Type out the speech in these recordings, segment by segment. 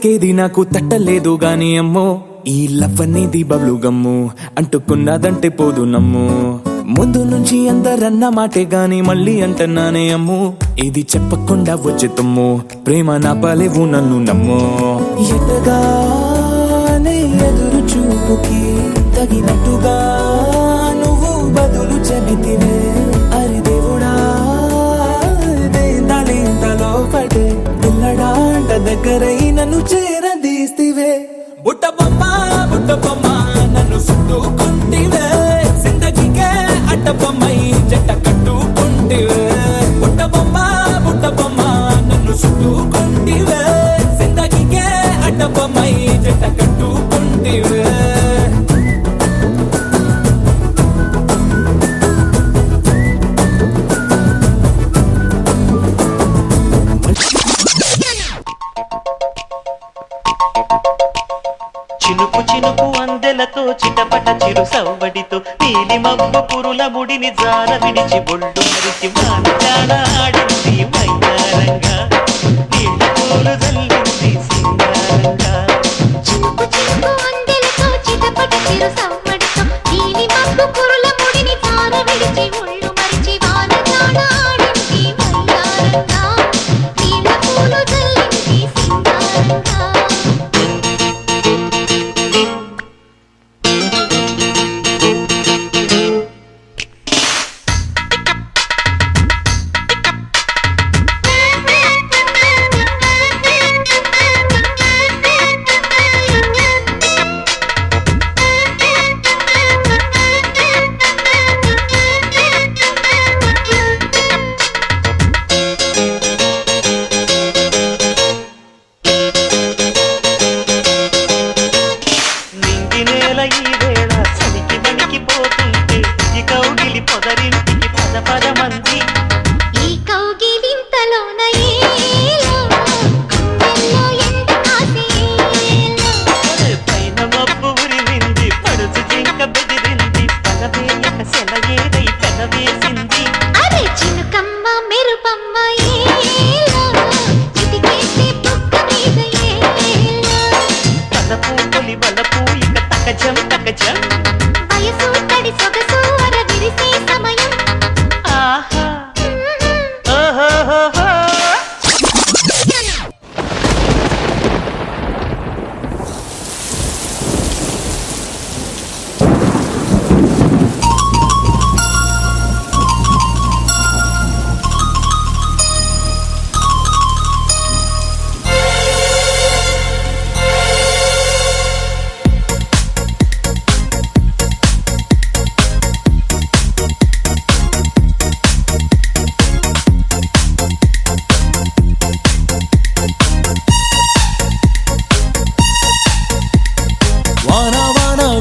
పలికేది నాకు తట్టలేదు గాని అమ్మో ఈ లవ్ అనేది బబ్లు గమ్ము అంటుకున్నదంటే పోదు నమ్ము ముందు నుంచి అందరన్న మాటే గాని మళ్ళీ అంటన్నానే అమ్ము ఇది చెప్పకుండా వచ్చే తుమ్ము ప్రేమ నా పలేవు నన్ను నమ్ము ఎటగానే ఎదురు చూపుకి తగినట్టుగా నువ్వు బదులు చెబితివే అరి దేవుడా దేంతలో పడే పిల్లడాంట దగ్గరై నన్ను చేరదీస్తివే బుట్ట బొమ్మ నన్ను చుట్టుకుంటివే జిందగీకే అడ్డ బొమ్మై జట్ట కట్టుకుంటివే బుట్ట బొమ్మ నన్ను చుట్టుకుంటివే జిందగీకే అడ్డ బొమ్మై జట్ట కట్టుకుంటివే చినుకు చినుకు అందెలతో చిటపట చిరు సవ్వడితో నీలి మబ్బు పురుల ముడిని జార విడిచి బొళ్ళు మరిచి వాన ఆడింది వయ్యారంగా నీళ్ళ పూలు జల్లింది సింగారంగా చినుకు చినుకు అందెలతో చిటపట చిరు సవ్వడితో నీలి మబ్బు పురుల ముడిని జార విడిచి బొళ్ళు మరిచి వాన ఆడింది వయ్యారంగా నీళ్ళ పూలు జల్లింది సింగారంగా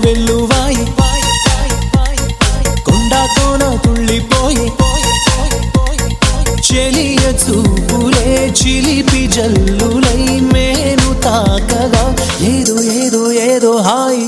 వెల్లువాయి కొండతోన తుళ్ళిపోయి చెలియ చూపులే చిలిపి జల్లులై మేను తాకగా ఏదో ఏదో ఏదో హాయ్